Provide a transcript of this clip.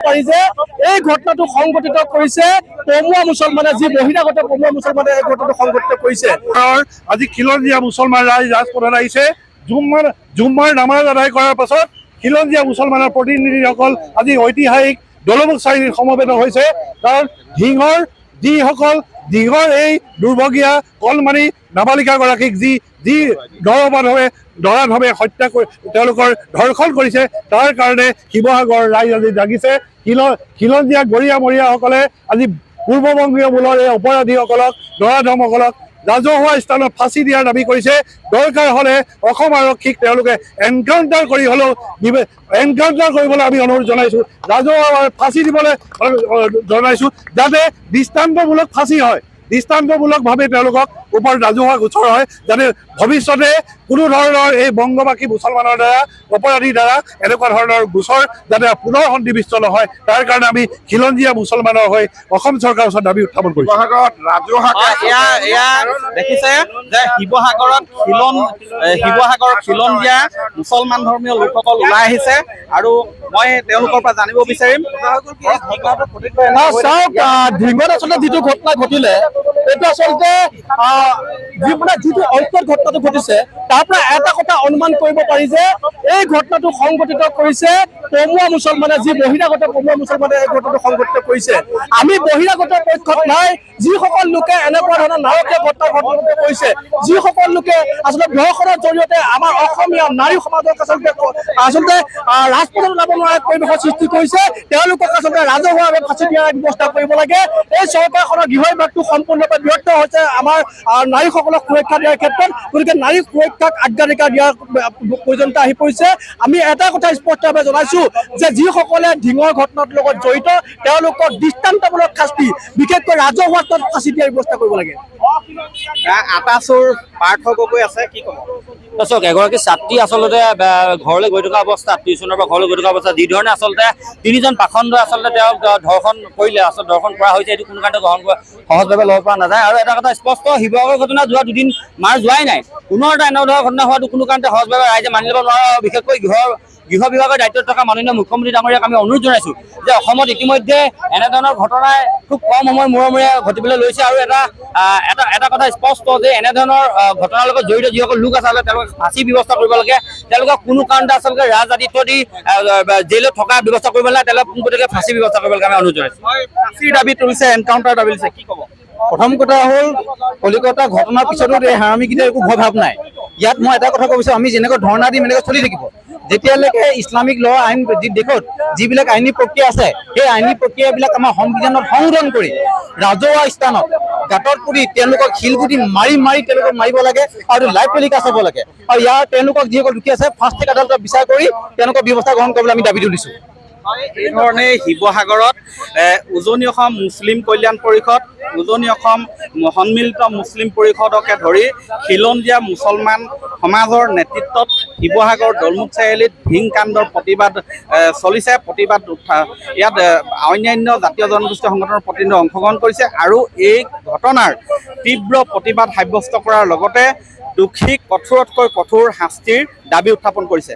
পাৰি যে এই ঘটনাটো সংঘটিত কৰিছে পমুৱা মুছলমানে, যি বহিৰাগত পমুৱা মুছলমানে এই ঘটনাটো সংঘটিত কৰিছে। আজি খিলঞ্জীয়া মুছলমান ৰাজপথত আহিছে। জুম্মাৰ নামাজ আদায় কৰাৰ পাছত খিলঞ্জীয়া মুছলমানৰ প্ৰতিনিধিসকল আজি ঐতিহাসিক দলমুখ চাৰিআলিত সমবেত হৈছে। কাৰণ যিসকল দিঘৰ এই দুৰ্ভগীয়া কলমানি নাবালিকাগৰাকীক যি দৰাভাৱে হত্যা কৰি তেওঁলোকৰ ধৰ্ষণ কৰিছে, তাৰ কাৰণে শিৱসাগৰ ৰাইজ আজি জাগিছে। খিলঞ্জীয়া গৰিয়ামৰীয়াসকলে আজি পূৰ্ববংগীয় মূলৰ এই অপৰাধীসকলক, নৰাধমসকলক ৰাজহুৱা স্থানত ফাঁচি দিয়াৰ দাবী কৰিছে। দৰকাৰ হ'লে অসম আৰক্ষীক তেওঁলোকে এনকাউণ্টাৰ কৰিবলৈ আমি অনুৰোধ জনাইছোঁ। ৰাজহুৱা ফাঁচি দিবলৈ জনাইছোঁ, যাতে দৃষ্টান্তমূলক ফাঁচি হয়, দৃষ্টান্তমূলকভাৱে তেওঁলোকক ওপৰত ৰাজহুৱা গোচৰ হয়, যাতে ভৱিষ্যতে কোনো ধৰণৰ এই বংগবাসী মুছলমানৰ দ্বাৰা অপৰাধীৰ দ্বাৰা এনেকুৱা ধৰণৰ গোচৰ যাতে পুনৰ সন্নিৱিষ্ট নহয়, তাৰ কাৰণে আমি খিলঞ্জীয়া মুছলমানৰ হৈ অসম চৰকাৰৰ ওচৰত দাবী উত্থাপন কৰিছোঁ। দেখিছে যে শিৱসাগৰত খিলঞ্জীয়া মুছলমান ধৰ্মীয় লোকসকল ওলাই আহিছে আৰু মই তেওঁলোকৰ পৰা জানিব বিচাৰিম। চাওক, ঢিঙত আচলতে যিটো ঘটনা ঘটিলে, এইটো আচলতে যিটো অন্তত ঘটনাটো ঘটিছে, তাৰ পৰা এটা কথা অনুমান কৰিব পাৰি যে এই ঘটনাটো সংঘটিত কৰিছে পমুৱা মুছলমানে, যি বহিৰাগত পমুৱা মুছলমানে এই ঘটনাটো সংঘটিত কৰিছে। আমি বহিৰাগত পক্ষত নাই। যিসকল লোকে এনেকুৱা ধৰণৰ নাৰকীয় ঘটনা সংঘটিত কৰিছে, যিসকল লোকে আচলতে ধৰ্ষণৰ জৰিয়তে আমাৰ অসমীয়া নাৰী সমাজক আচলতে ৰাজপথত ওলাব নোৱাৰা পৰিৱেশৰ সৃষ্টি কৰিছে, তেওঁলোকক আচলতে ৰাজহুৱাভাৱে ফাঁচি দিয়াৰ ব্যৱস্থা কৰিব লাগে। এই চৰকাৰখনৰ গৃহ বিভাগটো সম্পূৰ্ণৰূপে ব্যৰ্থ হৈছে আমাৰ নাৰীসকলক সুৰক্ষা দিয়াৰ ক্ষেত্ৰত। গতিকে নাৰী সুৰক্ষাক অগ্ৰাধিকাৰ দিয়াৰ প্ৰয়োজনীয়তা আহি পৰিছে। আমি এটা কথা স্পষ্টভাৱে জনাইছোঁ যে যিসকলে ঢিঙৰ ঘটনাৰ লগত জড়িত, তেওঁলোকক দৃষ্টান্তমূলক শাস্তি, বিশেষকৈ ৰাজহুৱা স্তৰত ফাঁচি দিয়াৰ ব্যৱস্থা কৰিব লাগে। আটাচুৰ পাৰ্থ গগৈ আছে, কি ক'ব? চাওক, এগৰাকী ছাত্ৰী আচলতে ঘৰলৈ গৈ থকা অৱস্থাত, টিউচনৰ পৰা ঘৰলৈ গৈ থকা অৱস্থাত যি ধৰণে আচলতে তিনিজন পাখণ্ডই আচলতে তেওঁক ধৰ্ষণ কৰিলে, আচলতে ধৰ্ষণ কৰা হৈছে, এইটো কোনো কাৰণতে গ্ৰহণ সহজভাৱে ল'ব পৰা নাযায়। আৰু এটা কথা স্পষ্ট, শিৱসাগৰ ঘটনা যোৱা দুদিন মাৰ যোৱাই নাই, পুনৰ এটা এনে ধৰণৰ ঘটনা হোৱাটো কোনো কাৰণতে সহজভাৱে ৰাইজে মানি ল'ব নোৱাৰে। বিশেষকৈ গৃহ বিভাগৰ দায়িত্বত থকা মাননীয় মুখ্যমন্ত্ৰী ডাঙৰীয়াক আমি অনুৰোধ জনাইছোঁ যে অসমত ইতিমধ্যে এনেধৰণৰ ঘটনাই খুব কম সময়ৰ মূৰে ঘটিবলৈ লৈছে। আৰু এটা কথা স্পষ্ট যে এনেধৰণৰ ঘটনাৰ লগত জড়িত যিসকল লোক আছে, তেওঁলোকক ফাঁচি ব্যৱস্থা কৰিব লাগে। তেওঁলোকক কোনো কাৰণতে আচলতে ৰাজআদিত্য দি জেলত থকা ব্যৱস্থা কৰিব নালাগে, তেওঁলোকক পোনপটীয়াকৈ ফাঁচি ব্যৱস্থা কৰিব লাগে, আমি অনুৰোধ জনাইছোঁ। ফাঁচিৰ দাবী তুলিছে, এনকাউণ্টাৰ দাবী তুলিছে, কি ক'ব? প্ৰথম কথা হ'ল, কলিকতা ঘটনাৰ পিছতো এই হাৰামীকেইটাৰ একো ভয় ভাৱ নাই। ইয়াত মই এটা কথা ক'ব বিচাৰোঁ, আমি যেনেকৈ ধৰ্ণা দিম এনেকৈ চলি থাকিব। যেতিয়ালৈকে ইছলামিক ল আইন দেশত যিবিলাক আইনী প্ৰক্ৰিয়া আছে, সেই আইনী প্ৰক্ৰিয়াবিলাক আমাৰ সংবিধানত সংশোধন কৰি ৰাজহুৱা স্থানত গাঁতত পুৰি তেওঁলোকক শিলগুটি মাৰি তেওঁলোকক মাৰিব লাগে আৰু লাইভ টেলিকাষ্ট হ'ব লাগে। আৰু ইয়াৰ তেওঁলোকক যিসকল দুখী আছে, ফাষ্ট ট্ৰেক আদালতত বিচাৰ কৰি তেওঁলোকৰ ব্যৱস্থা গ্ৰহণ কৰিবলৈ আমি দাবী তুলিছোঁ। এই ধৰণে শিৱসাগৰত উজনি অসম মুছলিম কল্যাণ পৰিষদ, উজনি অসম সন্মিলিত মুছলিম পৰিষদকে ধৰি খিলঞ্জীয়া মুছলমান সমাজৰ নেতৃত্বত শিৱসাগৰ দলমুখ চাৰিআলিত ঢিং কাণ্ডৰ প্ৰতিবাদ চলিছে। ইয়াত অন্যান্য জাতীয় জনগোষ্ঠীয় সংগঠনৰ প্ৰতিনিধি অংশগ্ৰহণ কৰিছে আৰু এই ঘটনাৰ তীব্ৰ প্ৰতিবাদ সাব্যস্ত কৰাৰ লগতে দোষীক কঠোৰতকৈ কঠোৰ শাস্তিৰ দাবী উত্থাপন কৰিছে।